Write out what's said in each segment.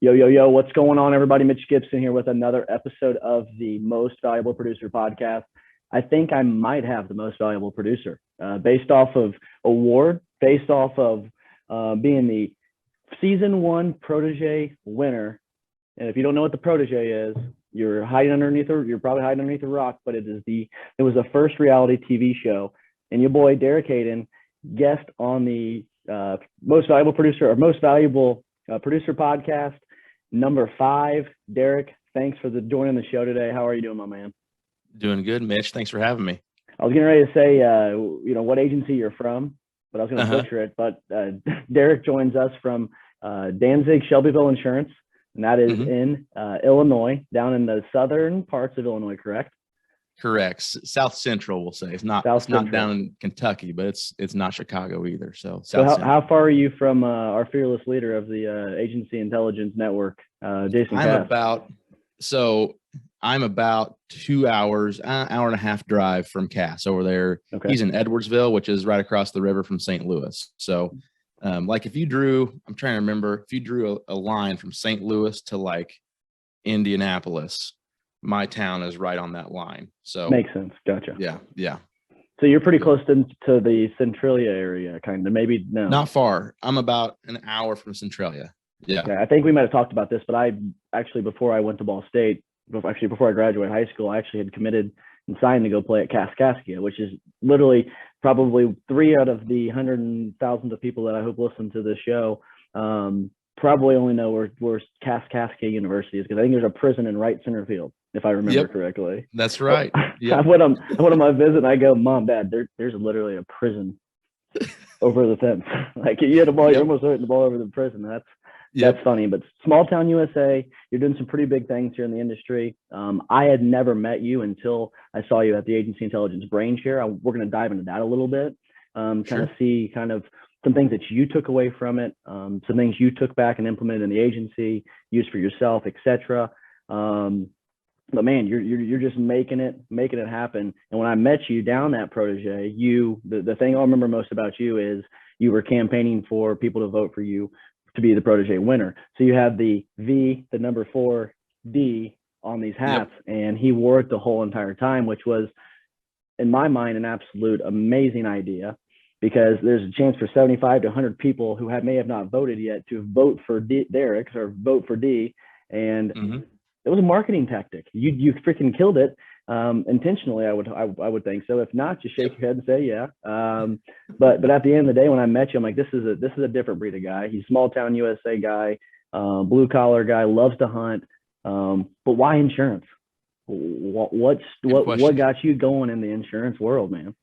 Yo, yo, yo, what's going on, everybody? Mitch Gibson here with another episode of the Most Valuable Producer podcast. I think I might have the most valuable producer based off of award, based off of being the season one protege winner. And if you don't know what the protege is, you're probably hiding underneath a rock, but it was the first reality TV show. And your boy, Derek Hayden, guest on the most valuable producer podcast. Number 5, Derek, thanks for joining the show today. How are you doing, my man? Doing good, Mitch. Thanks for having me. I was getting ready to say, what agency you're from, but I was going to butcher it. But Derek joins us from Danzig Shelbyville Insurance, and that is in Illinois, down in the southern parts of Illinois, correct? Correct. South Central, we'll say. It's not down in Kentucky, but it's not Chicago either. So how far are you from our fearless leader of the Agency Intelligence Network, Jason Cass? I'm about 2 hours, hour and a half drive from Cass over there. Okay. He's in Edwardsville, which is right across the river from St. Louis. So like if you drew a line from St. Louis to like Indianapolis, my town is right on that line. So makes sense. Gotcha. Yeah. So you're pretty close to the Centralia area, kind of. Maybe no. Not far. I'm about an hour from Centralia. Yeah. Okay. I think we might have talked about this, but I actually, before I went to Ball State, before I graduated high school, I actually had committed and signed to go play at Kaskaskia, which is literally probably 3 out of the hundreds and thousands of people that I hope listen to this show probably only know where Kaskaskia University is, because I think there's a prison in right center field, if I remember correctly. That's right. Yeah. I went on my visit and I go, Mom, Dad, there's literally a prison over the fence. Like you had a ball, you're almost hitting the ball over the prison. That's funny. But small town USA, you're doing some pretty big things here in the industry. I had never met you until I saw you at the Agency Intelligence Brain Share. We're going to dive into that a little bit, kind of see some things that you took away from it, some things you took back and implemented in the agency, used for yourself, etc. But man, you're just making it happen. And when I met you down that protege, the thing I remember most about you is you were campaigning for people to vote for you to be the protege winner. So you had the V, the number 4D on these hats, and he wore it the whole entire time, which was, in my mind, an absolute amazing idea, because there's a chance for 75 to 100 people who may have not voted yet to vote for Derek or vote for D. And it was a marketing tactic. You freaking killed it intentionally. I would think so. If not, just shake your head and say yeah. But at the end of the day, when I met you, I'm like, this is a different breed of guy. He's small town USA guy, blue collar guy, loves to hunt. But why insurance? What got you going in the insurance world, man?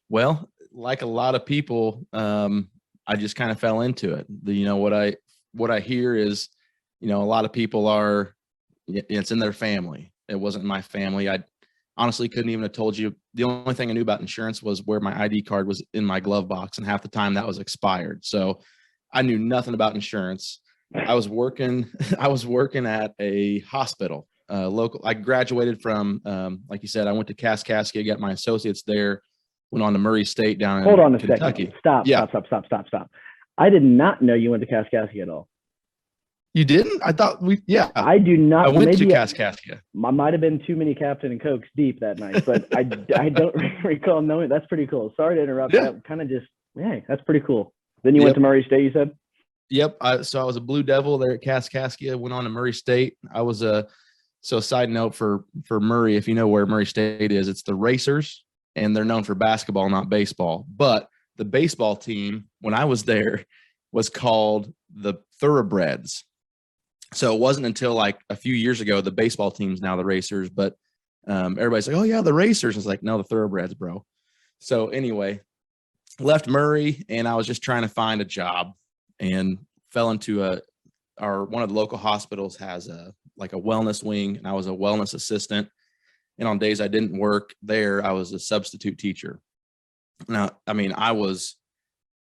Well, like a lot of people, I just kind of fell into it. What I hear is, a lot of people are, it's in their family. It wasn't my family. I honestly couldn't even have told you. The only thing I knew about insurance was where my ID card was in my glove box, and half the time that was expired. So I knew nothing about insurance. I was working at a hospital, local. I graduated from, like you said, I went to Kaskaskia, got my associates there, went on to Murray State down in Kentucky. Hold on a second. Stop. I did not know you went to Kaskaskia at all. You didn't? I thought I do not. I went to Kaskaskia. I might have been too many Captain and Cokes deep that night, but I don't recall knowing. That's pretty cool. Sorry to interrupt. Yeah. That's pretty cool. Then you went to Murray State, you said? Yep. So I was a Blue Devil there at Kaskaskia, went on to Murray State. I was so side note for Murray, if you know where Murray State is, it's the Racers, and they're known for basketball, not baseball. But the baseball team, when I was there, was called the Thoroughbreds. So it wasn't until like a few years ago, the baseball team's now the Racers, but everybody's like, oh yeah, the Racers. It's like, no, the Thoroughbreds, bro. So anyway, left Murray, and I was just trying to find a job, and fell into one of the local hospitals has a wellness wing, and I was a wellness assistant. And on days I didn't work there, I was a substitute teacher. Now, I mean, I was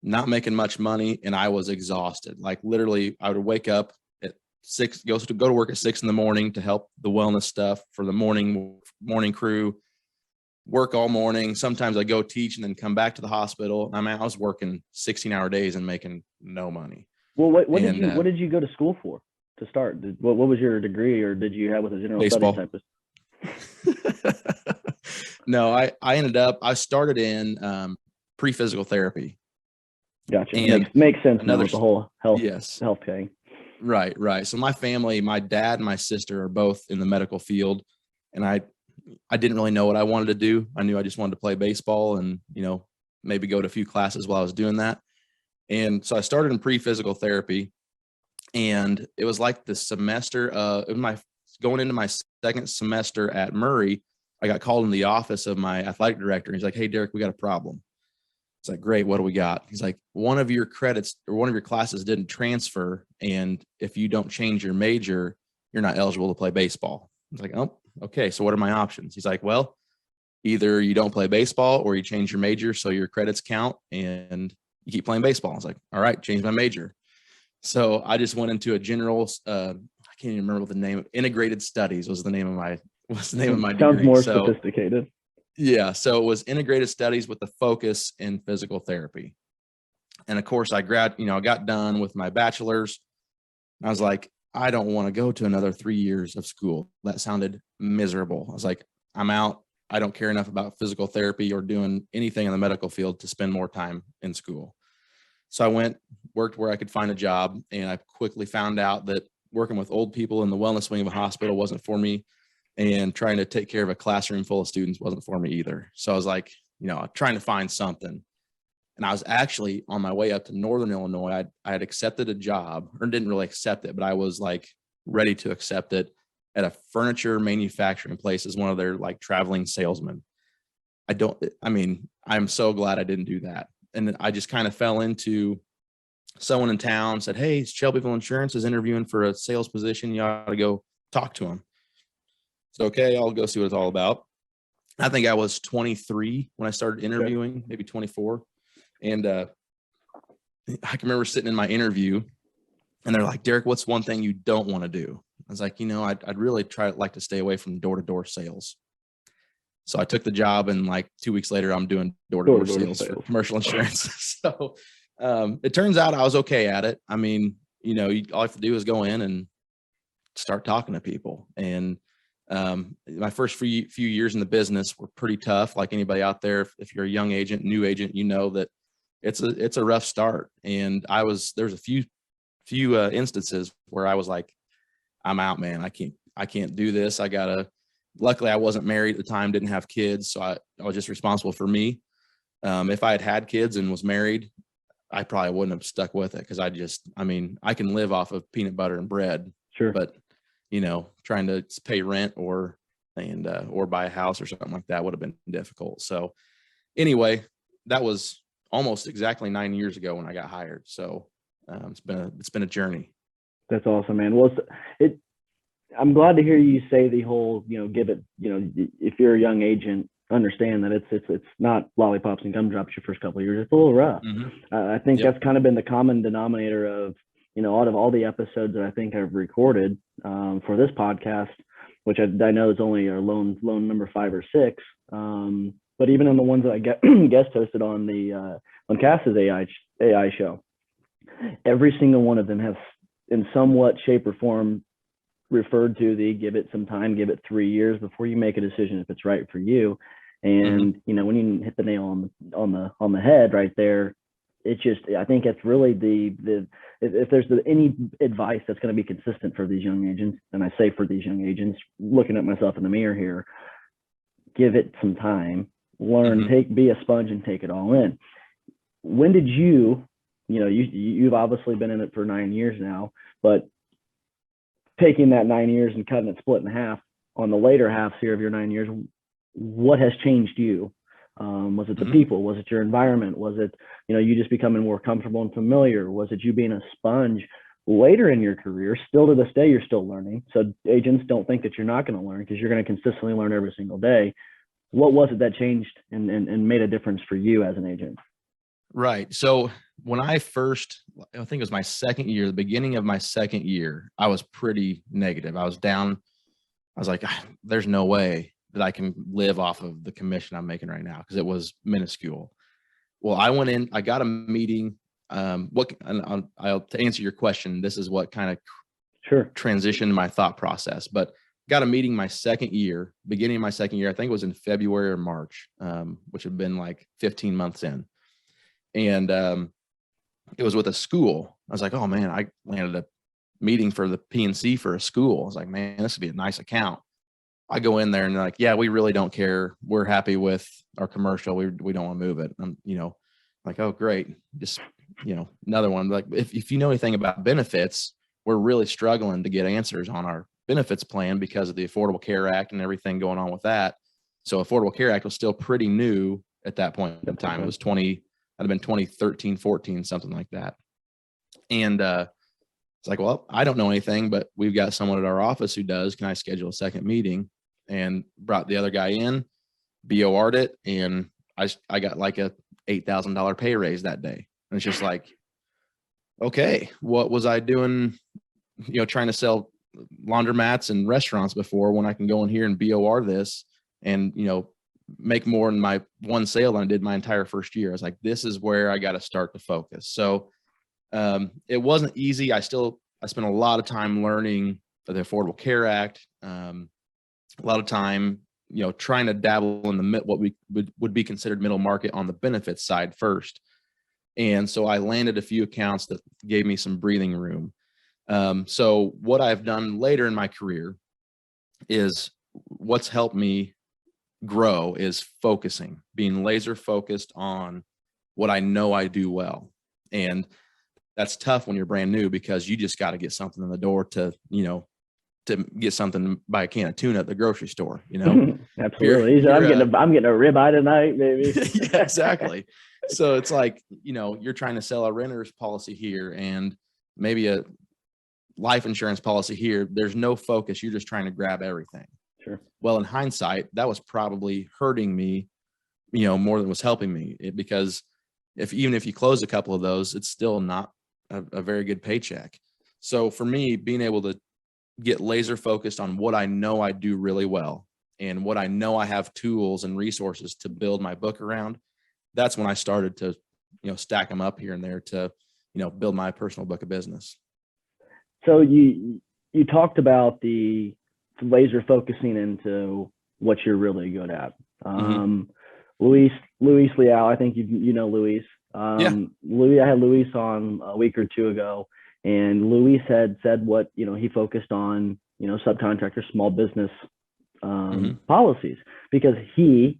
not making much money, and I was exhausted. Like literally, I would wake up at 6, go to work at 6 in-the-morning to help the wellness stuff for the morning crew, work all morning. Sometimes I go teach and then come back to the hospital. I mean, I was working 16-hour days and making no money. Well, what did you go to school for? to start? What was your degree, or did you have with a general Baseball. studies type of? No, I started in pre-physical therapy. Gotcha. And makes sense now with the whole health thing. Right. So my family, my dad and my sister are both in the medical field, and I didn't really know what I wanted to do. I knew I just wanted to play baseball and, maybe go to a few classes while I was doing that. And so I started in pre-physical therapy, and it was like the semester going into my second semester at Murray, I got called in the office of my athletic director. He's like, "Hey, Derek, we got a problem." It's like, "Great, what do we got?" He's like, "One of your credits or one of your classes didn't transfer, and if you don't change your major, you're not eligible to play baseball." I was like, "Oh, okay. So what are my options?" He's like, "Well, either you don't play baseball or you change your major so your credits count and you keep playing baseball." I was like, "All right, change my major." So I just went into a general, I can't even remember what the name of integrated studies was the name of my degree. Sounds more sophisticated. Yeah. So it was integrated studies with the focus in physical therapy. And of course I got done with my bachelor's. I was like, I don't want to go to another 3 years of school. That sounded miserable. I was like, I'm out. I don't care enough about physical therapy or doing anything in the medical field to spend more time in school. So I worked where I could find a job, and I quickly found out that working with old people in the wellness wing of a hospital wasn't for me, and trying to take care of a classroom full of students wasn't for me either. So I was like, trying to find something. And I was actually on my way up to Northern Illinois. I had accepted a job, or didn't really accept it, but I was like ready to accept it at a furniture manufacturing place as one of their like traveling salesmen. I'm so glad I didn't do that. And I just kind of fell into someone in town said, "Hey, Shelbyville Insurance is interviewing for a sales position. You ought to go talk to them." So, okay, I'll go see what it's all about. I think I was 23 when I started interviewing, maybe 24. And I can remember sitting in my interview, and they're like, "Derek, what's one thing you don't want to do?" I was like, I'd really like to stay away from door-to-door sales. So I took the job, and like 2 weeks later, I'm doing door-to-door sales for commercial insurance. So it turns out I was okay at it. I mean, all you have to do is go in and start talking to people. And my first few years in the business were pretty tough. Like anybody out there, if you're a young agent, new agent, that it's a rough start. And there's a few instances where I was like, "I'm out, man. I can't do this. Luckily I wasn't married at the time, didn't have kids. So I was just responsible for me. If I had kids and was married, I probably wouldn't have stuck with it. Cause I can live off of peanut butter and bread, sure. But trying to pay rent or buy a house or something like that would have been difficult. So anyway, that was almost exactly 9 years ago when I got hired. So it's been a journey. That's awesome, man. Well, I'm glad to hear you say the whole, give it, if you're a young agent, understand that it's not lollipops and gumdrops your first couple of years. It's a little rough. Mm-hmm. I think that's kind of been the common denominator of, out of all the episodes that I think I've recorded for this podcast, which I know is only our lone number 5 or 6. But even on the ones that I guest hosted on Cass's AI show, every single one of them has in somewhat shape or form referred to the give it some time, give it 3 years before you make a decision if it's right for you. And when you hit the nail on the head right there, I think it's really if there's any advice that's going to be consistent for these young agents, and I say for these young agents, looking at myself in the mirror here, give it some time, learn, be a sponge and take it all in. When did you've obviously been in it for 9 years now, but taking that 9 years and cutting it split in half on the later halves here of your 9 years, what has changed you? Was it the people? Was it your environment? Was it, you just becoming more comfortable and familiar? Was it you being a sponge later in your career? Still to this day, you're still learning. So agents, don't think that you're not going to learn, because you're going to consistently learn every single day. What was it that changed and made a difference for you as an agent? Right. So when I think it was my second year, the beginning of my second year, I was pretty negative. I was down. I was like, there's no way that I can live off of the commission I'm making right now, because it was minuscule. Well, I went in, I got a meeting. To answer your question, this is what kind of transitioned my thought process. But got a meeting my beginning of my second year. I think it was in February or March, which had been like 15 months in. And it was with a school. I was like, oh man, I landed a meeting for the PNC for a school. I was like, man, this would be a nice account. I go in there and they're like, yeah, we really don't care. We're happy with our commercial. We don't want to move it. I'm, like, oh, great. Just, another one. Like, if you know anything about benefits, we're really struggling to get answers on our benefits plan because of the Affordable Care Act and everything going on with that. So Affordable Care Act was still pretty new at that point in time. It was I'd have been 2013, 14, something like that. And it's like, well, I don't know anything, but we've got someone at our office who does. Can I schedule a second meeting? And brought the other guy in, BOR'd it, and I got like a $8,000 pay raise that day. And it's just like, okay, what was I doing, trying to sell laundromats and restaurants before when I can go in here and BOR this and, make more in my one sale than I did my entire first year. I was like, this is where I got to start to focus. So it wasn't easy. I spent a lot of time learning the Affordable Care Act, a lot of time, trying to dabble in what we would be considered middle market on the benefits side first. And so I landed a few accounts that gave me some breathing room. So what I've done later in my career is what's helped me grow is focusing, being laser focused on what I know I do well. And that's tough when you're brand new because you just got to get something in the door to get something, buy a can of tuna at the grocery store, Absolutely. I'm getting a ribeye tonight, maybe. Yeah, exactly. So it's like, you're trying to sell a renter's policy here and maybe a life insurance policy here. There's no focus. You're just trying to grab everything. Sure. Well, in hindsight, that was probably hurting me, more than was helping me because even if you close a couple of those, it's still not a very good paycheck. So for me, being able to get laser focused on what I know I do really well and what I know I have tools and resources to build my book around. That's when I started to, stack them up here and there to, build my personal book of business. So you talked about the laser focusing into what you're really good at. Luis Leal, I think you know Luis. Luis, I had Luis on a week or two ago. And Luis had said what, he focused on, subcontractor, small business policies, because he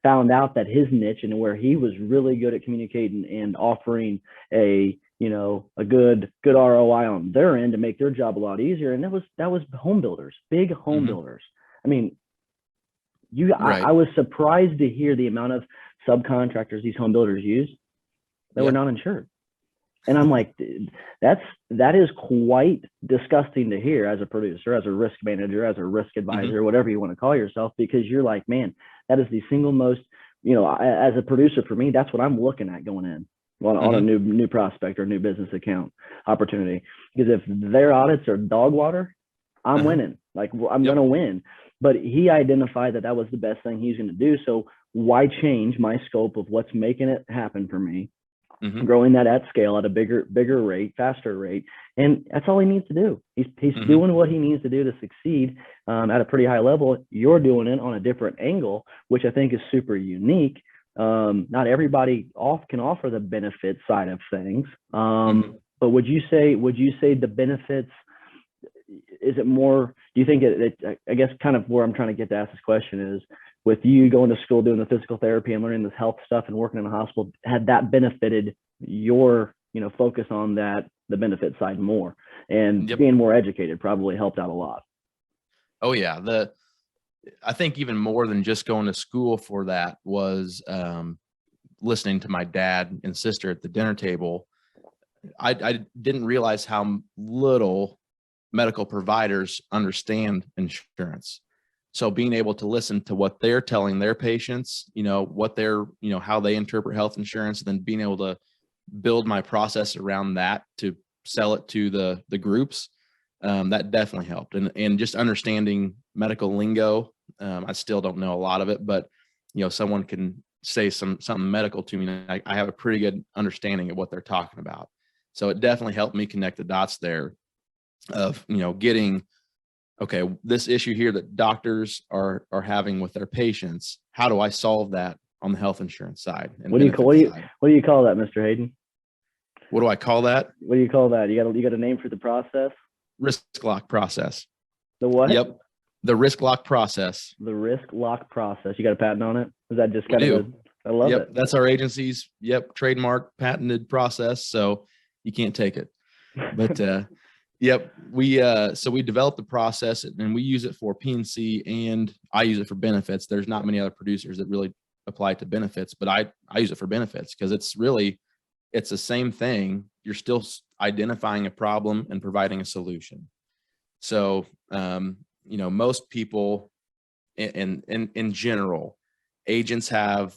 found out that his niche and where he was really good at communicating and offering a good ROI on their end to make their job a lot easier. And that was home builders, big home builders. I mean, I was surprised to hear the amount of subcontractors these home builders use that were not insured. And I'm like, that is quite disgusting to hear as a producer, as a risk manager, as a risk advisor, whatever you want to call yourself, because you're like, man, that is the single most, as a producer for me, that's what I'm looking at going in on a new prospect or new business account opportunity. Because if their audits are dog water, I'm winning. Like I'm going to win. But he identified that was the best thing he's going to do. So why change my scope of what's making it happen for me? Growing that at scale at a bigger rate, faster rate. And that's all he needs to do. He's doing what he needs to do to succeed at a pretty high level. You're doing it on a different angle, which I think is super unique. Not everybody can offer the benefit side of things. But would you say the benefits, is it more, do you think I guess kind of where I'm trying to get to ask this question is, with you going to school, doing the physical therapy and learning this health stuff and working in a hospital, had that benefited your, focus on the benefit side more, and being more educated probably helped out a lot? Oh yeah. I think even more than just going to school for that was listening to my dad and sister at the dinner table. I didn't realize how little medical providers understand insurance. So being able to listen to what they're telling their patients, what they're, how they interpret health insurance, and then being able to build my process around that to sell it to the groups, that definitely helped. And just understanding medical lingo. I still don't know a lot of it, but, someone can say something medical to me, and I have a pretty good understanding of what they're talking about. So it definitely helped me connect the dots there. of, getting, okay, this issue here that doctors are having with their patients, how do I solve that on the health insurance side? And what do you call that, Mr. Hayden? What do I call that? What do you call that? You got a name for the process? Risk lock process. The what? Yep. The risk lock process. The risk lock process. You got a patent on it? Is that just kind of I love it. That's our agency's trademark patented process. So you can't take it. But we developed the process and we use it for P&C, and I use it for benefits. There's not many other producers that really apply it to benefits, but I use it for benefits because it's the same thing. You're still identifying a problem and providing a solution. So, most people in general, agents have,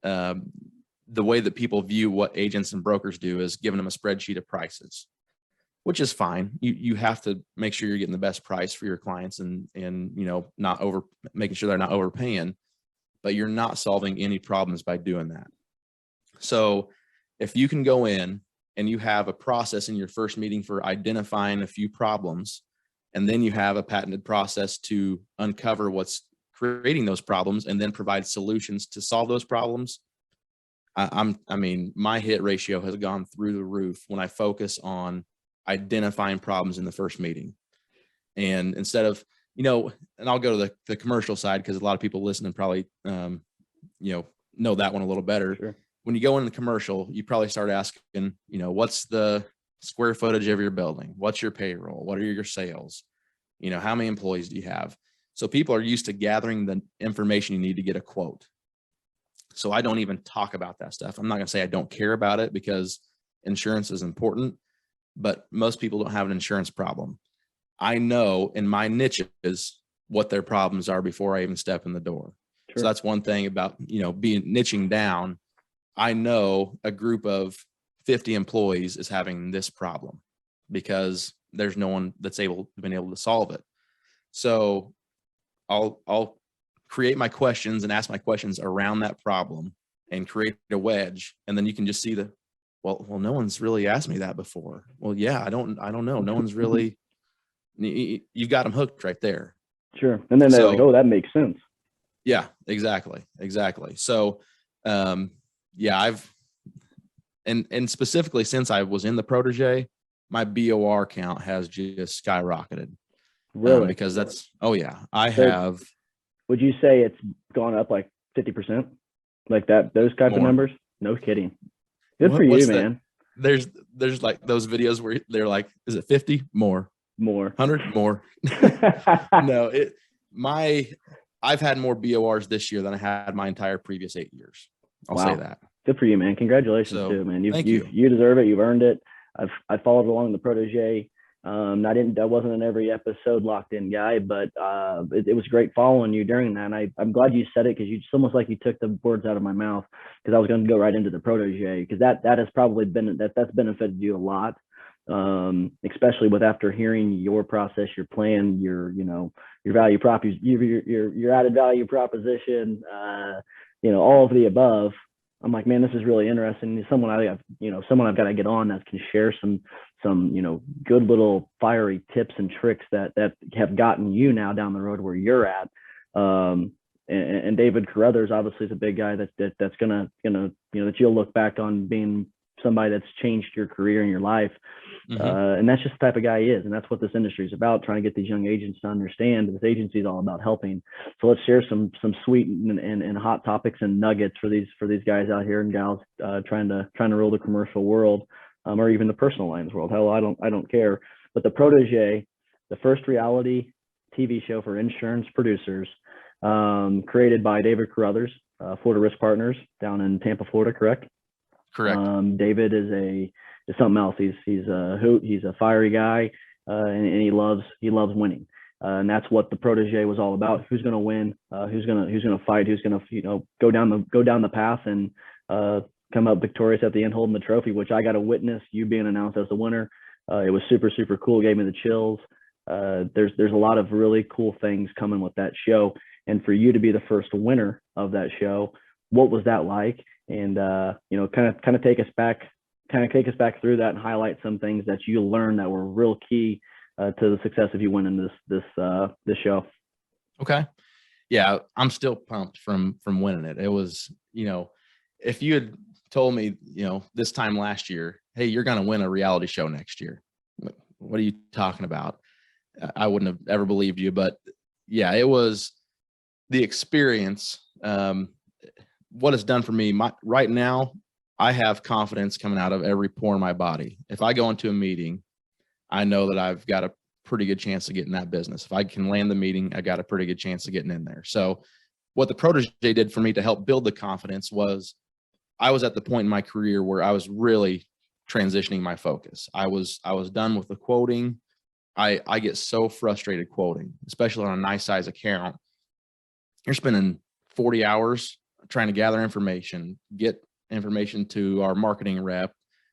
the way that people view what agents and brokers do is giving them a spreadsheet of prices, which is fine. You have to make sure you're getting the best price for your clients and not making sure they're not overpaying, but you're not solving any problems by doing that. So if you can go in and you have a process in your first meeting for identifying a few problems, and then you have a patented process to uncover what's creating those problems and then provide solutions to solve those problems, my hit ratio has gone through the roof when I focus on identifying problems in the first meeting. And instead of, and I'll go to the commercial side because a lot of people listening probably, know that one a little better. Sure. When you go in the commercial, you probably start asking, what's the square footage of your building? What's your payroll? What are your sales? How many employees do you have? So people are used to gathering the information you need to get a quote. So I don't even talk about that stuff. I'm not going to say I don't care about it because insurance is important, but most people don't have an insurance problem. I know in my niches what their problems are before I even step in the door. Sure. So that's one thing about, being niching down. I know a group of 50 employees is having this problem because there's no one that's been able to solve it. So I'll create my questions and ask my questions around that problem and create a wedge. And then you can just see well, no one's really asked me that before. Well, yeah, I don't know. No one's really, you've got them hooked right there. Sure. And then they're like, oh, that makes sense. Yeah, exactly. So, I've, and specifically since I was in the Protege, my BOR count has just skyrocketed. Really? Because I have. Would you say it's gone up like 50%? Like that, those type of numbers? No kidding. Good for you, man. There's like those videos where they're like, is it 50? More. 100? More. No, I've had more BORs this year than I had my entire previous 8 years. I'll say that. Good for you, man. Congratulations too, man. You deserve it. You've earned it. I followed along the Protege. I wasn't in every episode locked in guy, but it was great following you during that. And I'm glad you said it because it's almost like you took the words out of my mouth because I was going to go right into the Protege because that has probably that's benefited you a lot, especially with after hearing your process, your plan, your value prop, your added value proposition, all of the above. I'm like, man, this is really interesting. Someone I've got to get on that can share some good little fiery tips and tricks that have gotten you now down the road where you're at. And David Carruthers obviously is a big guy that's gonna that you'll look back on being somebody that's changed your career and your life. Mm-hmm. And that's just the type of guy he is. And that's what this industry is about, trying to get these young agents to understand this agency is all about helping. So let's share some sweet and hot topics and nuggets for these guys out here and gals trying to rule the commercial world, or even the personal lines world. Hell, I don't care. But the Protege, the first reality TV show for insurance producers, created by David Carruthers, Florida Risk Partners down in Tampa, Florida, correct? Correct. David is something else. He's a hoot. He's a fiery guy, and he loves winning. And that's what the Protege was all about. Who's going to win? Who's going to fight? Who's going to go down the path and come up victorious at the end, holding the trophy? Which I got to witness you being announced as the winner. It was super, super cool. It gave me the chills. There's a lot of really cool things coming with that show. And for you to be the first winner of that show, what was that like? And kind of take us back through that and highlight some things that you learned that were real key to the success if you win in this show. Okay. Yeah, I'm still pumped from winning it. It was, if you had told me, this time last year, hey, you're going to win a reality show next year. What are you talking about? I wouldn't have ever believed you, but yeah, it was the experience. What it's done for me right now, I have confidence coming out of every pore in my body. If I go into a meeting, I know that I've got a pretty good chance of getting that business. If I can land the meeting, I got a pretty good chance of getting in there. So what the Protege did for me to help build the confidence was I was at the point in my career where I was really transitioning my focus. I was done with the quoting. I get so frustrated quoting, especially on a nice size account. You're spending 40 hours trying to gather information, get information to our marketing rep.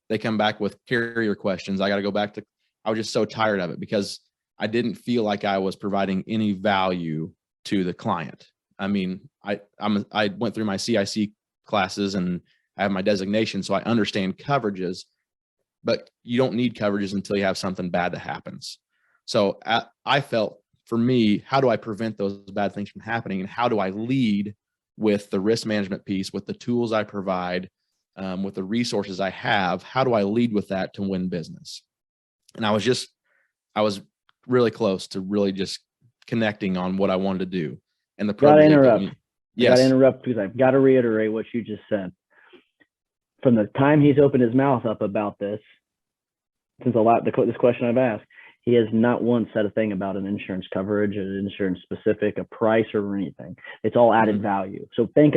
They come back with carrier questions. I got to go back to, I was just so tired of it because I didn't feel like I was providing any value to the client. I mean, I went through my CIC classes and I have my designation, so I understand coverages, but you don't need coverages until you have something bad that happens. So I felt, for me, how do I prevent those bad things from happening? And how do I lead with the risk management piece, with the tools I provide, with the resources I have? How do I lead with that to win business? And I was really close to really just connecting on what I wanted to do. And the Protege interrupt. Yes. I got to interrupt because I've got to reiterate what you just said. From the time he's opened his mouth up about this, since this question I've asked, he has not once said a thing about an insurance coverage, an insurance specific, a price, or anything. It's all added value. So think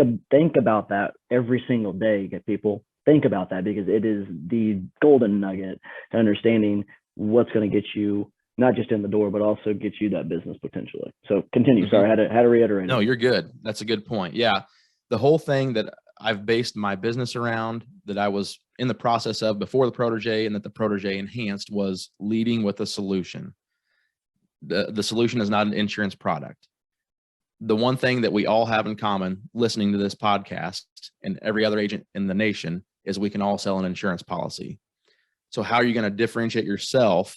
about that every single day, people. Think about that, because it is the golden nugget to understanding what's going to get you not just in the door, but also get you that business potentially. So continue. Sorry, I had to reiterate. No, you're good. That's a good point. Yeah. The whole thing that I've based my business around, that I was in the process of before the Protege and that the Protege enhanced, was leading with a solution. The solution is not an insurance product. The one thing that we all have in common listening to this podcast and every other agent in the nation is we can all sell an insurance policy. So how are you going to differentiate yourself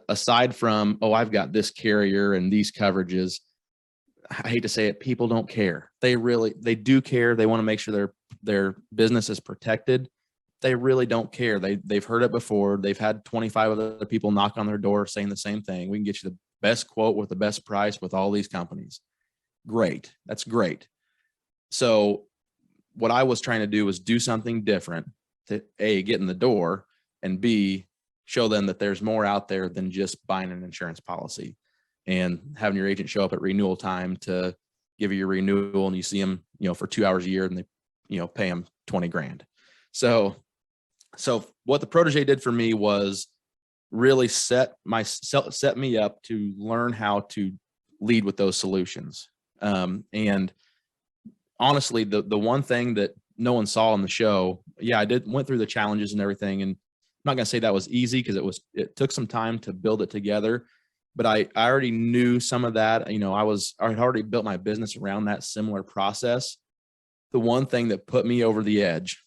aside from, oh, I've got this carrier and these coverages? I hate to say it, people don't care. They do care. They want to make sure their business is protected. They really don't care. They've heard it before. They've had 25 other people knock on their door saying the same thing. We can get you the best quote with the best price with all these companies. Great. That's great. So what I was trying to do was do something different to A, get in the door, and B, show them that there's more out there than just buying an insurance policy and having your agent show up at renewal time to give you your renewal, and you see them, for 2 hours a year, and they, pay them 20 grand. So what the Protege did for me was really set me up to learn how to lead with those solutions. And honestly, the one thing that no one saw in the show, I went through the challenges and everything, and I'm not going to say that was easy, because it took some time to build it together. But I already knew some of that. I had already built my business around that similar process. The one thing that put me over the edge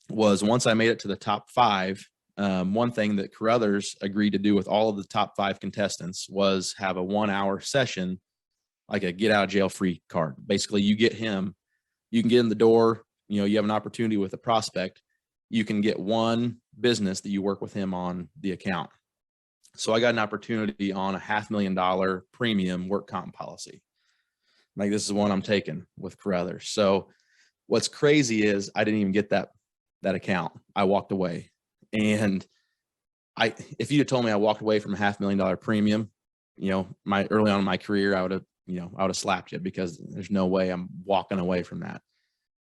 was, once I made it to the top 5, one thing that Carruthers agreed to do with all of the top 5 contestants was have a 1-hour session, like a get out of jail free card. Basically, you get him, you can get in the door, you have an opportunity with a prospect. You can get one business that you work with him on the account. So I got an opportunity on a $500,000 premium work comp policy. Like, this is the one I'm taking with Carruthers. So what's crazy is I didn't even get that account. I walked away. And if you had told me I walked away from a $500,000 premium, early on in my career, I would have slapped you, because there's no way I'm walking away from that.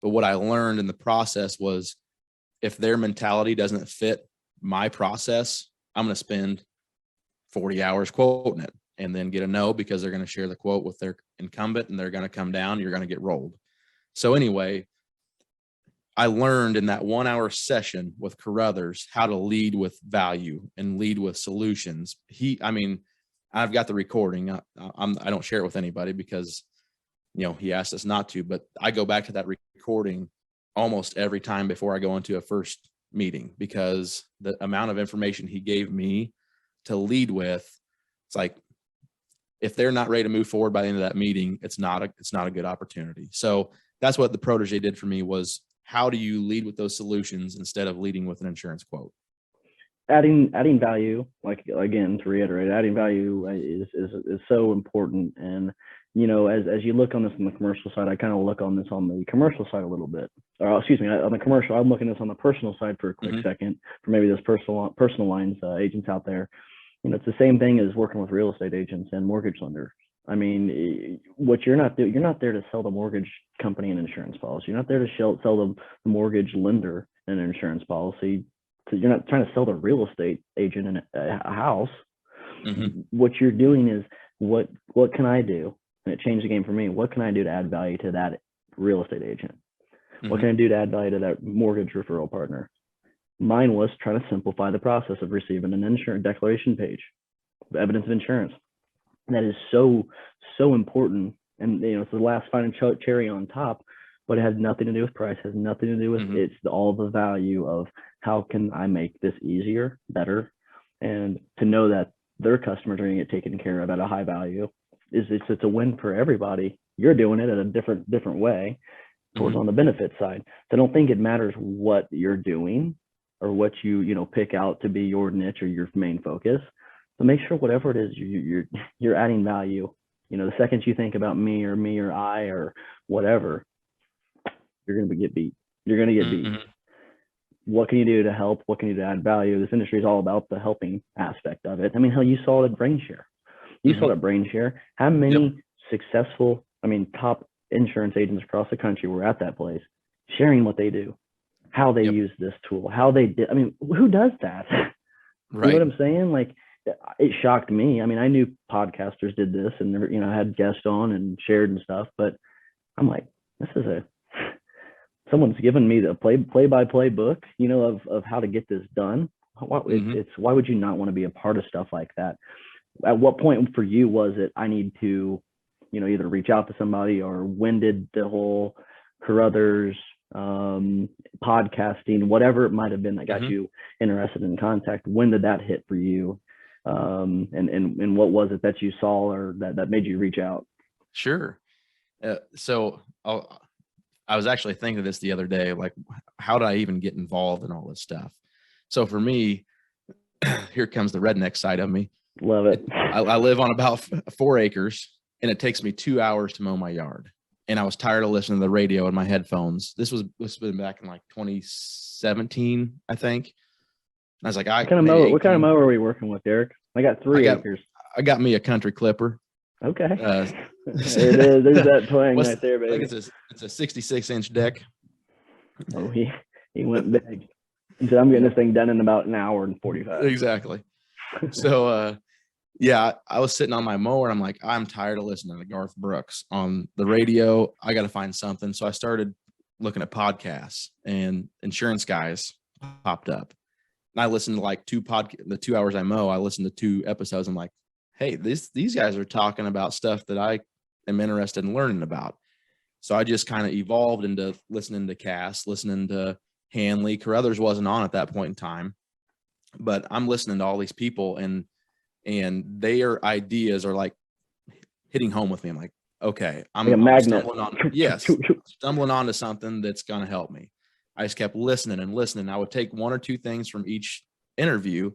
But what I learned in the process was, if their mentality doesn't fit my process, I'm going to spend 40 hours quoting it and then get a no, because they're going to share the quote with their incumbent and they're going to come down. You're going to get rolled. So anyway, I learned in that 1-hour session with Carruthers how to lead with value and lead with solutions. I've got the recording. I don't share it with anybody because, he asked us not to, but I go back to that recording almost every time before I go into a first meeting, because the amount of information he gave me to lead with. It's like, if they're not ready to move forward by the end of that meeting, it's not a good opportunity. So that's what the protege did for me, was how do you lead with those solutions instead of leading with an insurance quote? Adding value, like, again, to reiterate, adding value is so important. And, you know, as you look on this on the commercial side, I kind of look on this on the commercial side a little bit, or excuse me, on the commercial, I'm looking at this on the personal side for a quick second, for maybe those personal lines agents out there. You know, it's the same thing as working with real estate agents and mortgage lenders. I mean, what you're not there to sell the mortgage company an insurance policy. You're not there to sell the mortgage lender an insurance policy. So you're not trying to sell the real estate agent in a house. What you're doing is, what can I do? And it changed the game for me. What can I do to add value to that real estate agent? What can I do to add value to that mortgage referral partner? Mine was trying to simplify the process of receiving an insurance declaration page, evidence of insurance. That is so important. And, you know, it's the last final cherry on top, but it has nothing to do with price, has nothing to do with it's all the value of how can I make this easier, better, and to know that their customers are going to get taken care of at a high value. It's a win for everybody. You're doing it at a different way towards on the benefit side. So I don't think it matters what you're doing or what you know pick out to be your niche or your main focus. So make sure whatever it is you're adding value. You know, the second you think about me or I or whatever, you're going to get beat. You're going to get beat. What can you do to help? What can you do to add value? This industry is all about the helping aspect of it. I mean, hell, you saw it at BrainShare. You saw it at BrainShare. How many successful, top insurance agents across the country were at that place sharing what they do, how they use this tool, how they did. I mean, who does that? Right. You know what I'm saying? Like, it shocked me. I mean, I knew podcasters did this and, you know, had guests on and shared and stuff, but I'm like, this is someone's given me the play-by-play book, you know, of how to get this done. Why would you not want to be a part of stuff like that? At what point for you was it, I need to, you know, either reach out to somebody, or when did the whole Carruthers podcasting, whatever it might have been that got you interested in contact, when did that hit for you? And what was it that you saw or that made you reach out? Sure. So I was actually thinking of this the other day, like, how did I even get involved in all this stuff? So for me, here comes the redneck side of me. Love it. I live on about 4 acres, and it takes me 2 hours to mow my yard. And I was tired of listening to the radio in my headphones. This was back in like 2017, I think. And I was like, what kind of mower are we working with, Derek? I got 3 acres. I got me a country clipper. Okay. There it is. There's that twang right there, baby. I think it's a 66-inch deck. Oh, he went big. He said, I'm getting this thing done in about an hour and 45. Exactly. So, yeah, I was sitting on my mower, and I'm like, I'm tired of listening to Garth Brooks on the radio. I got to find something. So I started looking at podcasts, and Insurance Guys popped up. And I listened to like the 2 hours I mow, I listened to 2 episodes. I'm like, hey, these guys are talking about stuff that I am interested in learning about. So I just kind of evolved into listening to Cass, listening to Hanley. Carruthers wasn't on at that point in time, but I'm listening to all these people, and their ideas are like hitting home with me. I'm like, okay, I'm stumbling onto something that's going to help me. I just kept listening and listening. I would take 1 or 2 things from each interview.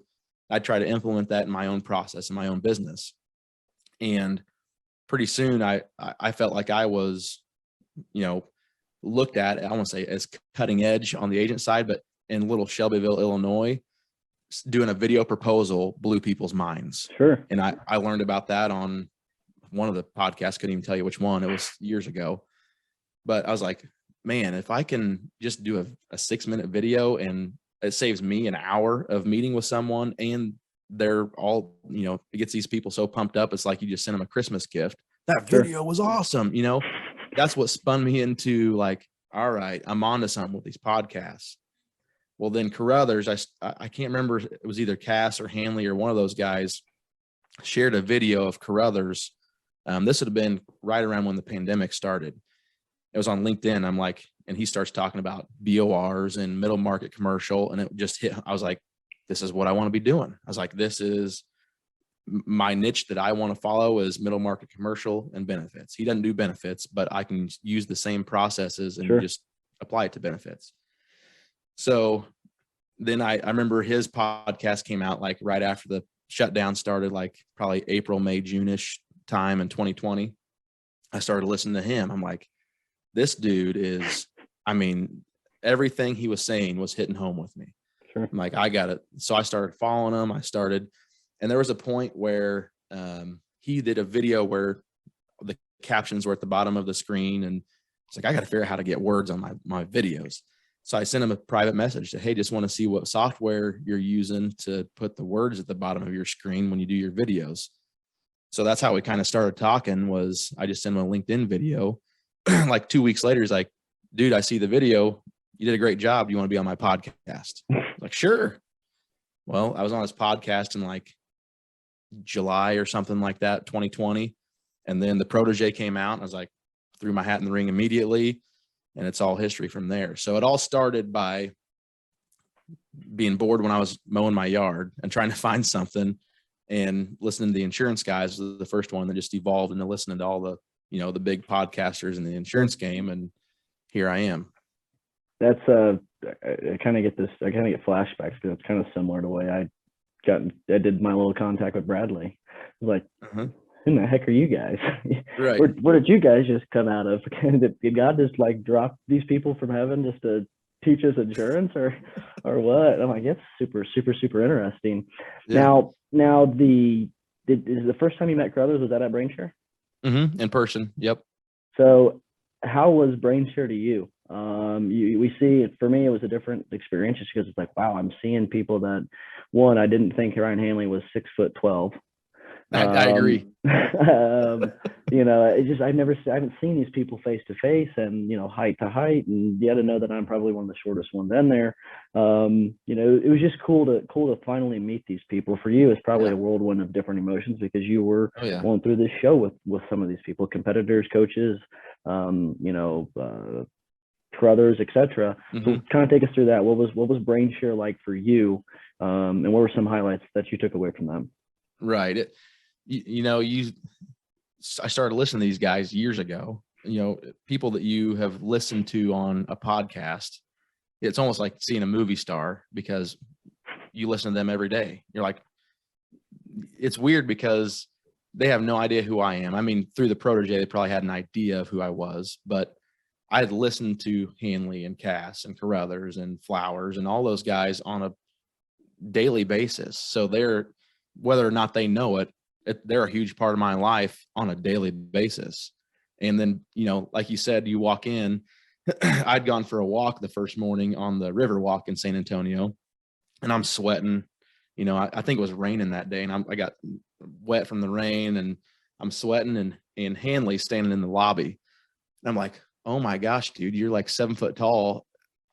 I try to implement that in my own process, in my own business. And pretty soon I felt like I was, you know, looked at, I won't say as cutting edge on the agent side, but in little Shelbyville, Illinois, doing a video proposal blew people's minds. Sure. And I learned about that on one of the podcasts. Couldn't even tell you which one. It was years ago. But I was like, man, if I can just do a 6-minute video, and it saves me an hour of meeting with someone, and they're all, you know, it gets these people so pumped up. It's like you just sent them a Christmas gift. That video was awesome. You know, that's what spun me into like, all right, I'm on to something with these podcasts. Well, then Carruthers, I can't remember, it was either Cass or Hanley or one of those guys shared a video of Carruthers. This would have been right around when the pandemic started. It was on LinkedIn. I'm like, and he starts talking about BORs and middle market commercial, and it just hit. I was like, this is what I want to be doing. I was like, this is my niche that I want to follow is middle market commercial and benefits. He doesn't do benefits, but I can use the same processes and just apply it to benefits. So then I remember his podcast came out like right after the shutdown started, like probably April, May, June-ish time in 2020. I started listening to him. I'm like, this dude is, I mean, everything he was saying was hitting home with me. Sure. I'm like, I got it. So I started following him. And there was a point where he did a video where the captions were at the bottom of the screen. And it's like, I got to figure out how to get words on my videos. So I sent him a private message that, hey, just want to see what software you're using to put the words at the bottom of your screen when you do your videos. So that's how we kind of started talking. Was I just sent him a LinkedIn video. Like 2 weeks later, he's like, dude, I see the video. You did a great job. Do you want to be on my podcast? Like, sure. Well, I was on his podcast in like July or something like that, 2020. And then the Protege came out and I was like, threw my hat in the ring immediately. And it's all history from there. So it all started by being bored when I was mowing my yard and trying to find something, and listening to the insurance guys was the first one that just evolved into listening to all the, the big podcasters in the insurance game. And here I am. That's I kind of get flashbacks, because it's kind of similar to the way I did my little contact with Bradley. I was like, who in the heck are you guys? Right. Where did you guys just come out of? Did God just like drop these people from heaven just to teach us insurance, or what? I'm like, it's super, super, super interesting. Yeah. Now is the first time you met Carruthers, was that at Brainshare? In person. Yep. So how was Brainshare to you? We see it, for me, it was a different experience just because it's like, wow, I'm seeing people that, one, I didn't think Ryan Hanley was 6'12". I agree. I haven't seen these people face to face, and height to height, and to know that I'm probably one of the shortest ones in there. It was just cool to finally meet these people. For you, it's probably a whirlwind of different emotions, because you were going through this show with some of these people, competitors, coaches, Carruthers, etc. So kind of take us through that. What was Brainshare like for you, and what were some highlights that you took away from them? Right. I started listening to these guys years ago, people that you have listened to on a podcast. It's almost like seeing a movie star, because you listen to them every day. You're like, it's weird because they have no idea who I am. I mean, through the Protege, they probably had an idea of who I was, but I had listened to Hanley and Cass and Carruthers and Flowers and all those guys on a daily basis. So whether or not they know it, they're a huge part of my life on a daily basis. And then, like you said, you walk in, I'd gone for a walk the first morning on the river walk in San Antonio, and I'm sweating. I think it was raining that day, and I got wet from the rain, and I'm sweating, and Hanley standing in the lobby. And I'm like, oh my gosh, dude, you're like 7 foot tall.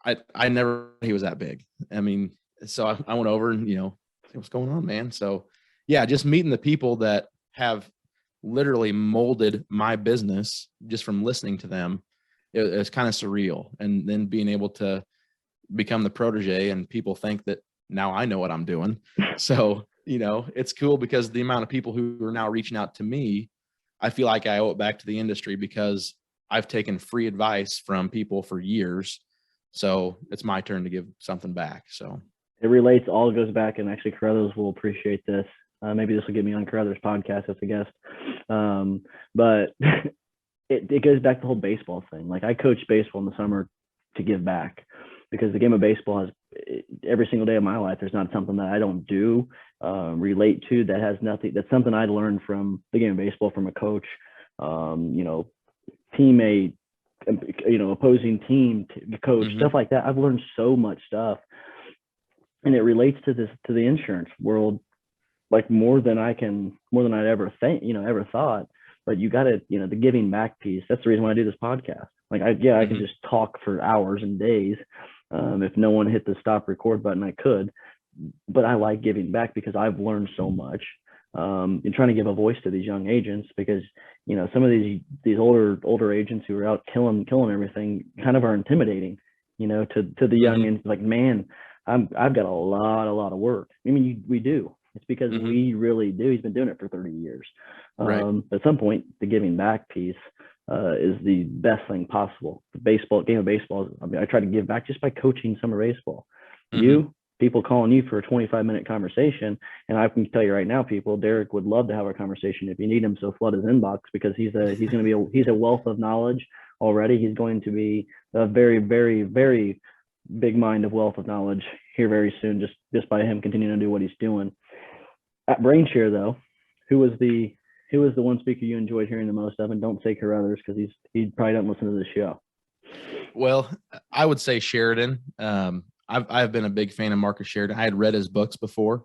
I never, he was that big. I mean, so I went over and, what's going on, man? So yeah, just meeting the people that have literally molded my business just from listening to them. It's kind of surreal. And then being able to become the Protege, and people think that now I know what I'm doing. So, it's cool, because the amount of people who are now reaching out to me, I feel like I owe it back to the industry, because I've taken free advice from people for years. So it's my turn to give something back. So it relates, all goes back, and actually Carruthers will appreciate this. Maybe this will get me on Carruthers' podcast as a guest. But it goes back to the whole baseball thing. Like, I coach baseball in the summer to give back, because the game of baseball has, every single day of my life, there's not something that I don't do, relate to, that has nothing. That's something I learned from the game of baseball, from a coach, teammate, opposing team coach, stuff like that. I've learned so much stuff, and it relates to the insurance world, like more than I'd ever ever thought. But you got to, the giving back piece. That's the reason why I do this podcast. Like, I could just talk for hours and days. If no one hit the stop record button, I could, but I like giving back, because I've learned so much, and trying to give a voice to these young agents, because, some of these older agents who are out killing everything kind of are intimidating, to the young, and like, man, I've got a lot of work. I mean, we do, It's because we really do. He's been doing it for 30 years. Right. At some point, the giving back piece is the best thing possible. The game of baseball. I mean, I try to give back just by coaching summer baseball. People calling you for a 25-minute conversation, and I can tell you right now, people, Derek would love to have a conversation if you need him. So flood his inbox, because he's a wealth of knowledge already. He's going to be a very, very, very big mind of wealth of knowledge here very soon, just by him continuing to do what he's doing. At BrainShare, though, who was the one speaker you enjoyed hearing the most of? And don't say Carruthers, because he probably doesn't listen to the show. Well, I would say Sheridan. I've been a big fan of Marcus Sheridan. I had read his books before,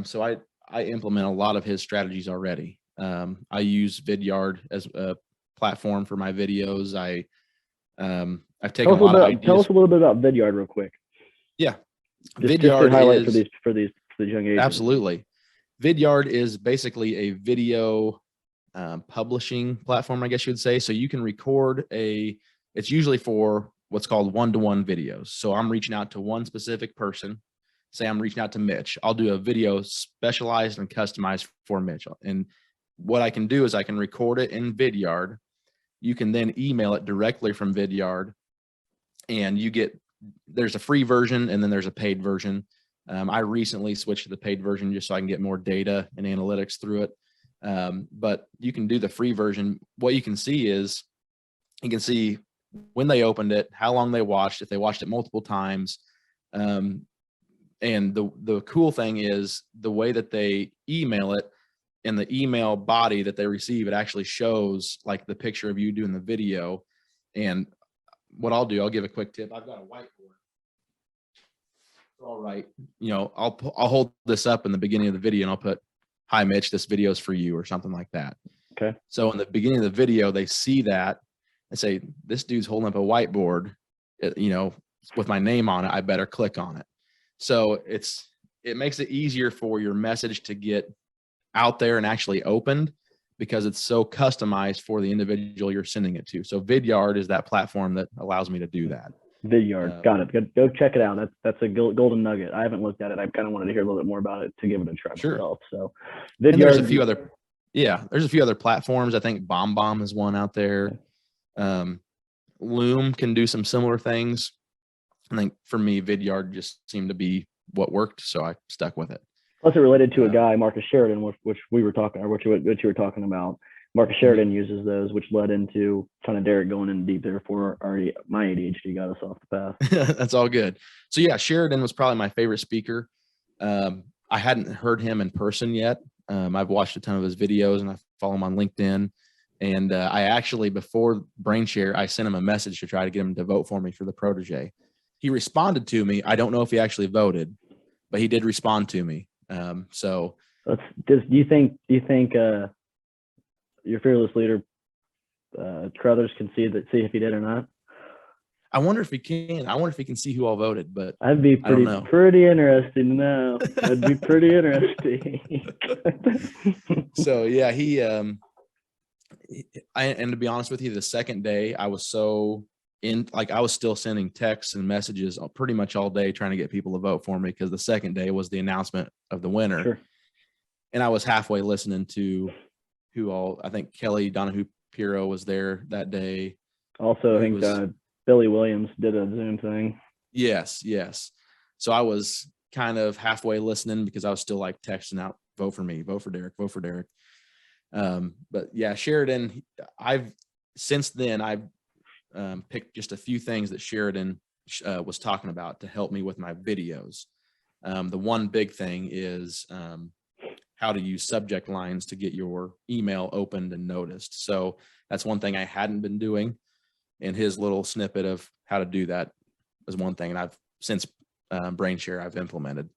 so I implement a lot of his strategies already. I use Vidyard as a platform for my videos. I've taken a lot of ideas. Tell us a little bit about Vidyard real quick. Yeah, Vidyard highlight for these young agents. Absolutely. Vidyard is basically a video publishing platform, I guess you would say. So you can record it's usually for what's called one-to-one videos. So I'm reaching out to one specific person. Say I'm reaching out to Mitch. I'll do a video specialized and customized for Mitch. And what I can do is I can record it in Vidyard. You can then email it directly from Vidyard, and there's a free version and then there's a paid version. I recently switched to the paid version just so I can get more data and analytics through it. But you can do the free version. What you can see is you can see when they opened it, how long they watched, if they watched it multiple times. And the cool thing is the way that they email it, in the email body that they receive, it actually shows like the picture of you doing the video. And what I'll do, I'll give a quick tip. I've got a whiteboard. All right. I'll hold this up in the beginning of the video and I'll put, "Hi, Mitch, this video is for you," or something like that. Okay. So in the beginning of the video, they see that and say, "This dude's holding up a whiteboard, with my name on it. I better click on it." So it makes it easier for your message to get out there and actually opened, because it's so customized for the individual you're sending it to. So Vidyard is that platform that allows me to do that. Vidyard, got it. Go check it out. That's a golden nugget. I haven't looked at it. I kind of wanted to hear a little bit more about it to give it a try myself. So Vidyard, and there's a few other platforms. I think BombBomb is one out there. Loom can do some similar things. I think for me, Vidyard just seemed to be what worked, so I stuck with it. Plus, it related to a guy, Marcus Sheridan, which we were talking, or what you were talking about. Marcus Sheridan uses those, which led into kind of Derek going in deep there for my ADHD got us off the path. That's all good. So yeah, Sheridan was probably my favorite speaker. I hadn't heard him in person yet. I've watched a ton of his videos and I follow him on LinkedIn. And I actually, before BrainShare, I sent him a message to try to get him to vote for me for the Protege. He responded to me. I don't know if he actually voted, but he did respond to me. So do you think your fearless leader, Carruthers, can see if he did or not? I wonder if he can. I wonder if he can see who all voted, but that'd be pretty interesting to know. That'd be pretty interesting. So yeah, and to be honest with you, the second day I was I was still sending texts and messages pretty much all day trying to get people to vote for me, because the second day was the announcement of the winner. Sure. And I was halfway listening to I think Kelly Donahue Piro was there that day. Also, I think Billy Williams did a Zoom thing. Yes. So I was kind of halfway listening because I was still like texting out, "Vote for me, vote for Derek, vote for Derek." But yeah, Sheridan, since then I've picked just a few things that Sheridan was talking about to help me with my videos. The one big thing is how to use subject lines to get your email opened and noticed. So that's one thing I hadn't been doing, and his little snippet of how to do that is one thing. And I've since BrainShare I've implemented.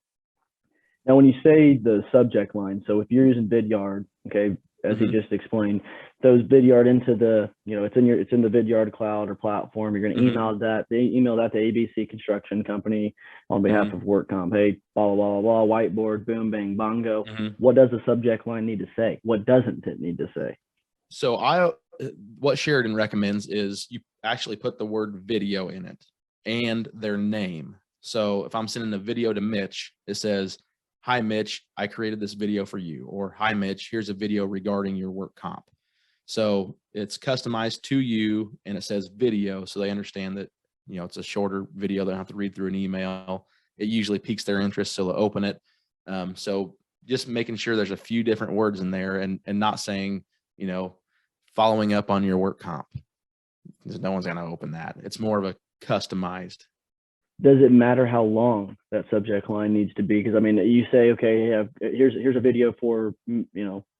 Now, when you say the subject line, so if you're using Vidyard, okay, as he just explained, those Vidyard into the, it's in the Vidyard cloud or platform. You're going to email that. They email that to ABC Construction Company on behalf of WorkComp. Hey, blah, blah, blah, blah, whiteboard, boom, bang, bongo. What does the subject line need to say? What doesn't it need to say? So what Sheridan recommends is you actually put the word video in it and their name. So if I'm sending a video to Mitch, it says, hi, Mitch, I created this video for you, or hi, Mitch, here's a video regarding your work comp. So it's customized to you and it says video. So they understand that, it's a shorter video. They don't have to read through an email. It usually piques their interest. So they'll open it. So just making sure there's a few different words in there and not saying, following up on your work comp, because no one's going to open that. It's more of a customized. Does it matter how long that subject line needs to be? Because I mean, you say, okay, yeah, here's a video for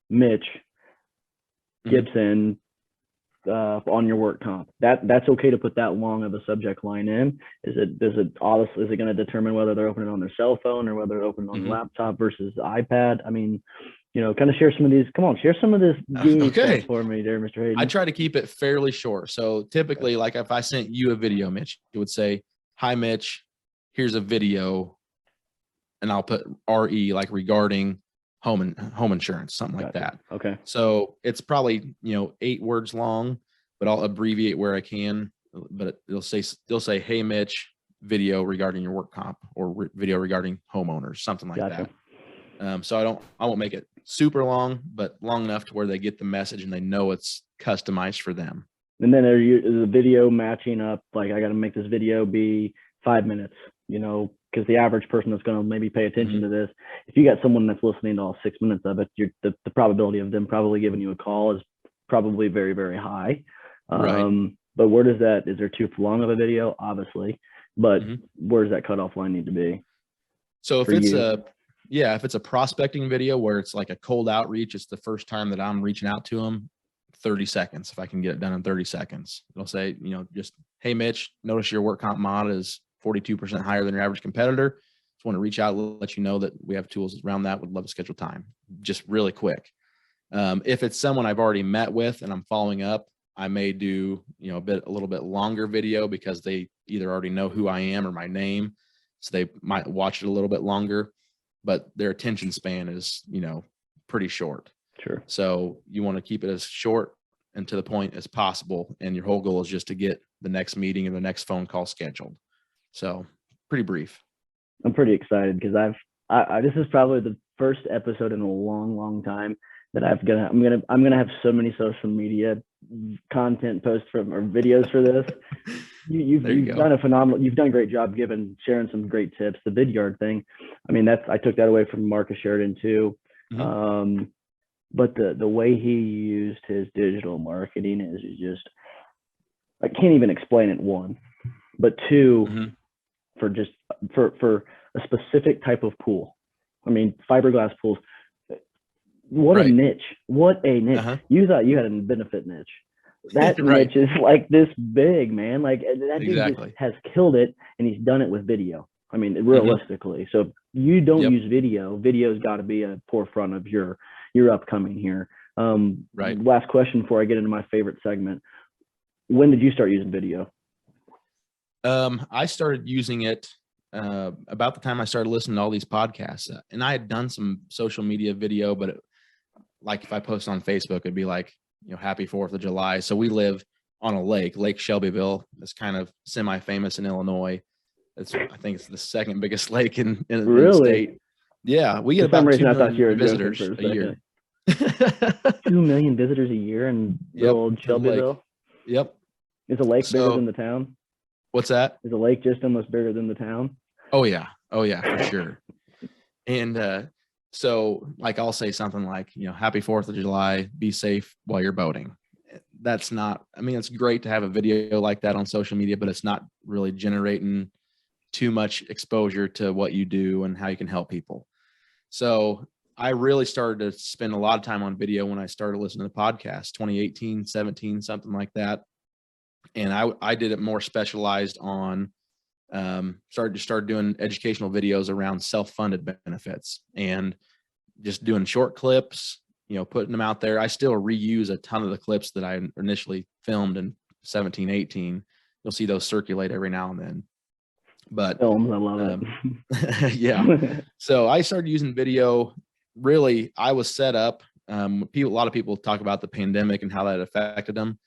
Mitch Gibson on your work comp. That's okay to put that long of a subject line in. Is it going to determine whether they're opening on their cell phone or whether they're opening on the laptop versus the iPad? I mean, kind of share some of these. Come on, share some of this gaming stuff for me there, Mr. Hayden. I try to keep it fairly short. So typically, like if I sent you a video, Mitch, it would say, hi, Mitch, here's a video, and I'll put RE, like regarding home insurance, something like that. Okay. So it's probably, 8 words long, but I'll abbreviate where I can. But they'll say, hey, Mitch, video regarding your work comp, or video regarding homeowners, something like that. So I won't make it super long, but long enough to where they get the message and they know it's customized for them. And then is the video matching up? Like, I got to make this video be 5 minutes, because the average person that's going to maybe pay attention to this, if you got someone that's listening to all 6 minutes of it, the probability of them probably giving you a call is probably very, very high. Right. But where does that, is there too long of a video? Obviously, but where does that cutoff line need to be? So if it's a prospecting video where it's like a cold outreach, it's the first time that I'm reaching out to them, 30 seconds. If I can get it done in 30 seconds, it'll say, just, hey, Mitch, notice your work comp mod is 42% higher than your average competitor. Just want to reach out and let you know that we have tools around that. Would love to schedule time. Just really quick. If it's someone I've already met with and I'm following up, I may do, a little bit longer video because they either already know who I am or my name. So they might watch it a little bit longer, but their attention span is, pretty short. Sure. So you want to keep it as short and to the point as possible. And your whole goal is just to get the next meeting and the next phone call scheduled. So pretty brief. I'm pretty excited because this is probably the first episode in a long, long time that I'm gonna have so many social media content posts or videos for this. You've done a great job sharing some great tips. The Vidyard thing, I mean, I took that away from Marcus Sheridan too. But the way he used his digital marketing is just, I can't even explain it, one, but two, for a specific type of pool. I mean, fiberglass pools. What a niche! What a niche! You thought you had a benefit niche. That niche is like this big, man. Like that dude just has killed it, and he's done it with video. I mean, realistically. So if you don't use video, video's got to be a forefront of your upcoming here. Last question before I get into my favorite segment. When did you start using video? I started using it about the time I started listening to all these podcasts, and I had done some social media video, but like if I post on Facebook, it'd be like, happy 4th of July. So we live on a Lake Shelbyville. It's kind of semi-famous in Illinois. I think it's the second biggest lake in the state. Yeah, we get about 2 million visitors a year. 2 million visitors a year in old Shelbyville. Yep. Is a lake bigger than the town? What's that? Is a lake just almost bigger than the town? Oh yeah, for sure. And so like I'll say something like, happy 4th of July, be safe while you're boating. That's not, I mean, it's great to have a video like that on social media, but it's not really generating too much exposure to what you do and how you can help people. So I really started to spend a lot of time on video when I started listening to podcasts, 2018, 17, something like that. And I did it more specialized on, started doing educational videos around self-funded benefits and just doing short clips, putting them out there. I still reuse a ton of the clips that I initially filmed in 17, 18. You'll see those circulate every now and then. But films, I love it. Yeah. So I started using video. Really, I was set up. A lot of people talk about the pandemic and how that affected them.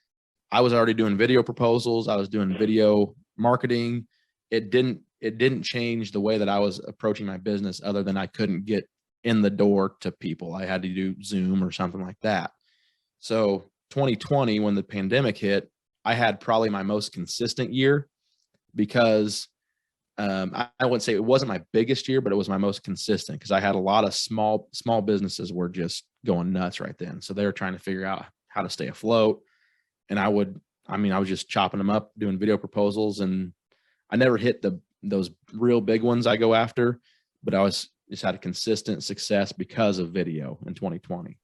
I was already doing video proposals. I was doing video marketing, it didn't change the way that I was approaching my business, other than I couldn't get in the door to people. I had to do Zoom or something like that. So 2020, when the pandemic hit, I had probably my most consistent year, because I wouldn't say it wasn't my biggest year, but it was my most consistent, because I had a lot of small businesses were just going nuts right then. So they were trying to figure out how to stay afloat. And I was just chopping them up, doing video proposals, and I never hit those real big ones I go after, but I just had a consistent success because of video in 2020.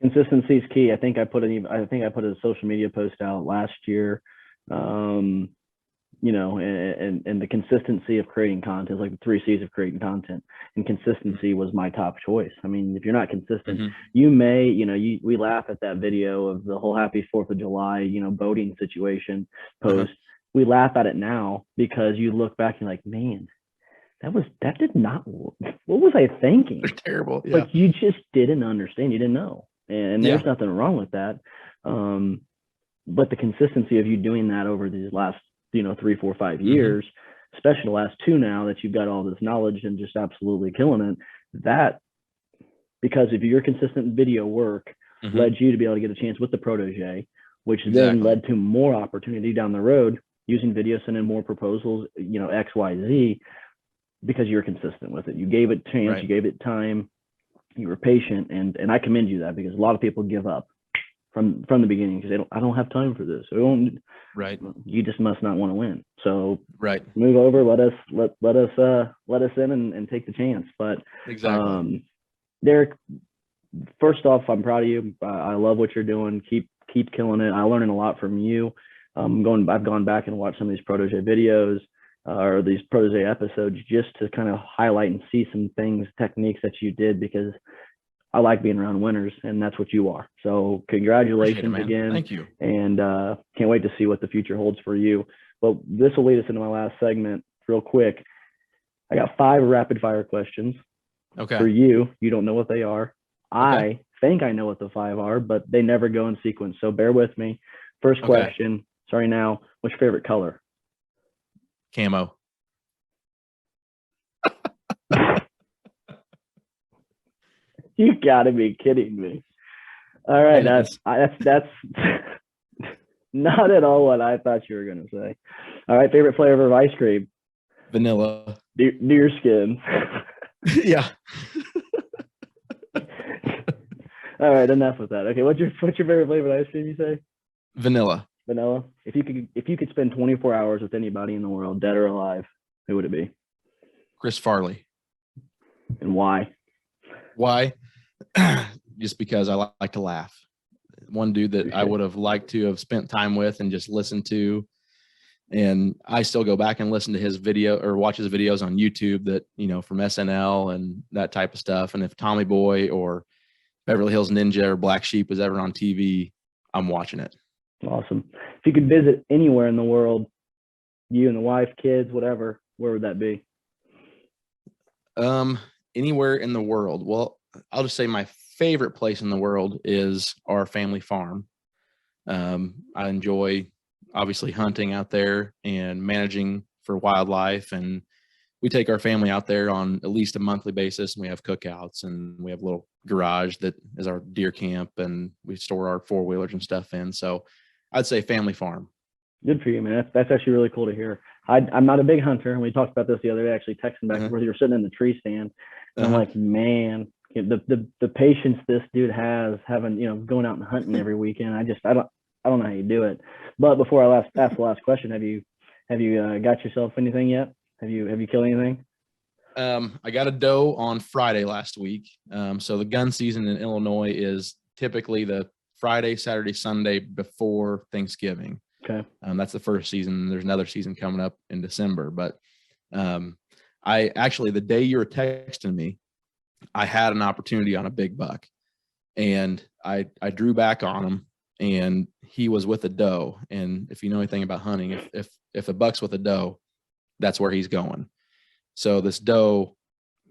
Consistency is key. I think I put a social media post out last year. You know, and the consistency of creating content, like the 3 C's of creating content, and consistency was my top choice. I mean, if you're not consistent, you may, you know, we laugh at that video of the whole Happy 4th of July, you know, boating situation post. We laugh at it now because you look back and like, man, that did not work. What was I thinking? They're terrible. Yeah. Like, you just didn't understand. You didn't know. And there's nothing wrong with that. But the consistency of you doing that over these last, you know, 3, 4, 5 years, especially the last 2 now that you've got all this knowledge and just absolutely killing it, that, because of your consistent video work, led you to be able to get a chance with the protege, which then led to more opportunity down the road using video, sending more proposals, you know, X, Y, Z, because you're consistent with it. You gave it chance, you gave it time, you were patient, and I commend you that, because a lot of people give up from the beginning because I don't have time for this. You just must not want to win. So move over, let us in and take the chance. But Derek, first off, I'm proud of you. I love what you're doing. Keep killing it. I'm learning a lot from you. I've gone back and watched some of these protege videos or these protege episodes just to kind of highlight and see some things, techniques that you did, because I like being around winners, and that's what you are. So congratulations again. Thank you. And can't wait to see what the future holds for you. But this will lead us into my last segment real quick. I got 5 rapid fire questions for you. You don't know what they are. I think I know what the 5 are, but they never go in sequence. So bear with me. First question. Sorry now. What's your favorite color? Camo. You gotta be kidding me. All right, that's not at all what I thought you were gonna say. All right, favorite flavor of ice cream? Vanilla. Deer skin. Yeah. All right, enough with that. Okay, what's your favorite flavor of ice cream, you say? Vanilla. Vanilla. If you could spend 24 hours with anybody in the world, dead or alive, who would it be? Chris Farley. And why? Just because I like to laugh. One dude that I would have liked to have spent time with and just listened to. And I still go back and listen to his video or watch his videos on YouTube that, you know, from SNL and that type of stuff. And if Tommy Boy or Beverly Hills Ninja or Black Sheep was ever on TV, I'm watching it. Awesome. If you could visit anywhere in the world, you and the wife, kids, whatever, where would that be? Anywhere in the world. Well, I'll just say my favorite place in the world is our family farm. I enjoy obviously hunting out there and managing for wildlife, and we take our family out there on at least a monthly basis, and we have cookouts, and we have a little garage that is our deer camp, and we store our 4-wheelers and stuff in. So I'd say family farm. Good for you, man. That's actually really cool to hear. I'm not a big hunter, and we talked about this the other day, actually texting back and forth. You were sitting in the tree stand, and I'm like, man, the patience this dude has having, you know, going out and hunting every weekend. I don't know how you do it. But before I ask the last question, have you got yourself anything yet? Have you killed anything? I got a doe on Friday last week. So the gun season in Illinois is typically the Friday, Saturday, Sunday before Thanksgiving. Okay. That's the first season. There's another season coming up in December. But I actually, the day you were texting me, I had an opportunity on a big buck, and I drew back on him, and he was with a doe. And if you know anything about hunting, if a buck's with a doe, that's where he's going. So this doe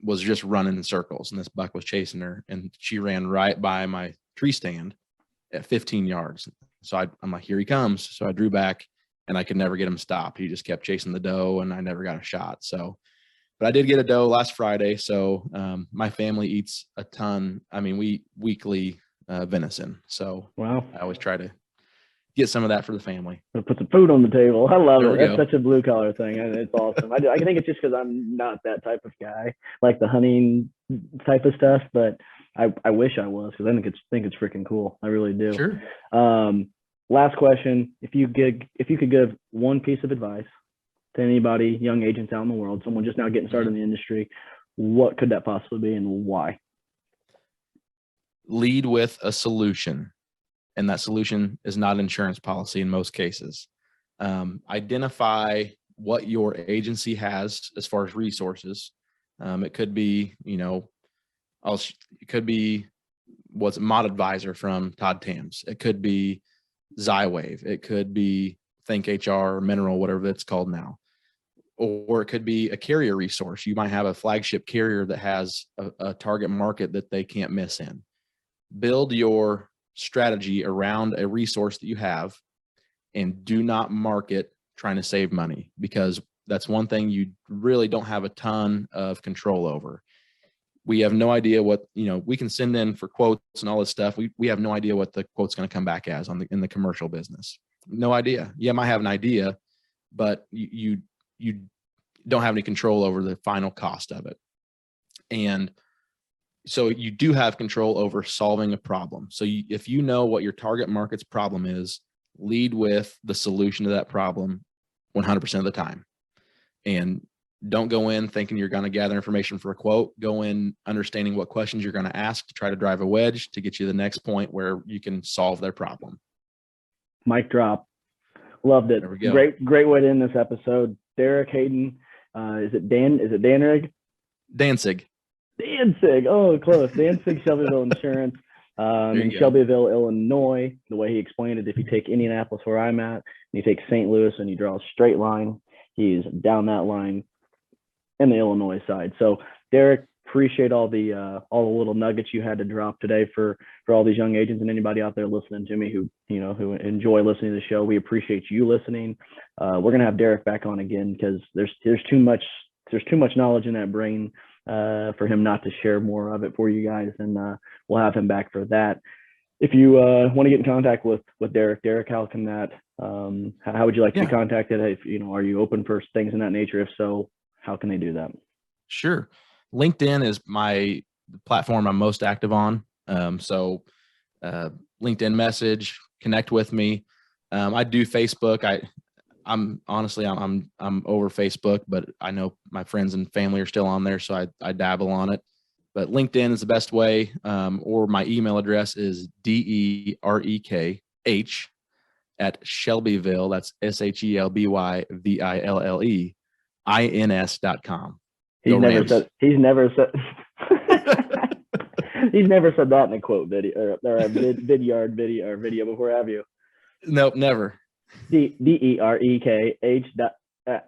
was just running in circles, and this buck was chasing her, and she ran right by my tree stand at 15 yards. So I'm like, here he comes. So I drew back, and I could never get him stopped. He just kept chasing the doe, and I never got a shot. So, but I did get a doe last Friday. So my family eats a ton. I mean, we weekly venison. So wow, I always try to get some of that for the family. Put some food on the table. I love it. That's go. such a blue collar thing, and it's awesome. I think it's just because I'm not that type of guy, like the hunting type of stuff. But I wish I was, because I think it's freaking cool. I really do. Sure. Last question: if you could give one piece of advice to anybody, young agents out in the world, someone just now getting started in the industry, what could that possibly be, and why? Lead with a solution, and that solution is not insurance policy in most cases. Identify what your agency has as far as resources. It could be, it could be what's Mod Advisor from Todd Tams. It could be Zywave. It could be Think HR or Mineral, whatever it's called now. Or it could be a carrier resource. You might have a flagship carrier that has a target market that they can't miss in. Build your strategy around a resource that you have, and do not market trying to save money, because that's one thing you really don't have a ton of control over. We have no idea what, we can send in for quotes and all this stuff. We have no idea what the quote's going to come back as in the commercial business. No idea. You might have an idea, but you don't have any control over the final cost of it. And so you do have control over solving a problem. So if you know what your target market's problem is, lead with the solution to that problem 100% of the time. And don't go in thinking you're going to gather information for a quote. Go in understanding what questions you're going to ask to try to drive a wedge to get you to the next point where you can solve their problem. Mic drop. Loved it. There we go. Great way to end this episode. Derek, Hayden, is it Danrig? Danzig. Oh, close. Danzig Shelbyville Insurance in Shelbyville, Illinois. The way he explained it, if you take Indianapolis, where I'm at, and you take St. Louis and you draw a straight line, he's down that line in the Illinois side. So Derek, appreciate all the little nuggets you had to drop today for all these young agents and anybody out there listening to me who enjoy listening to the show. We appreciate you listening. We're gonna have Derek back on again, because there's too much knowledge in that brain for him not to share more of it for you guys, and we'll have him back for that. If you want to get in contact with Derek, how can that? How would you like to be contacted? If are you open for things in that nature? If so, how can they do that? Sure. LinkedIn is my platform I'm most active on. So LinkedIn message, connect with me. I do Facebook. I'm honestly over Facebook, but I know my friends and family are still on there, so I dabble on it. But LinkedIn is the best way. Or my email address is DEREKH@Shelbyville. That's SHELBYVILLEINS.com. He's never said he's never said that in a quote video or a vidyard video before, have you? Nope, never. DEREKH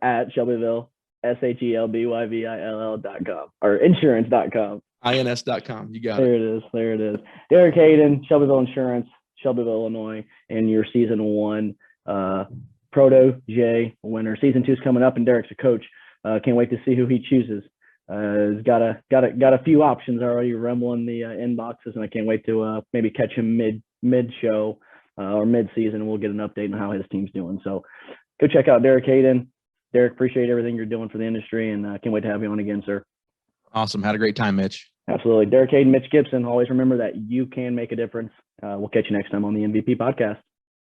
at Shelbyville SHELBYVILL.com or insurance.com. INS.com. You got it. There it is. Derek Hayden, Shelbyville Insurance, Shelbyville, Illinois, and your season 1 Prote winner. Season 2 is coming up, and Derek's a coach. Can't wait to see who he chooses. He's got a few options already rumbling the inboxes, and I can't wait to maybe catch him mid show or mid season, and we'll get an update on how his team's doing. So go check out Derek Hayden. Derek, appreciate everything you're doing for the industry, and can't wait to have you on again, sir. Awesome. Had a great time, Mitch. Absolutely. Derek Hayden, Mitch Gibson. Always remember that you can make a difference. We'll catch you next time on the MVP podcast.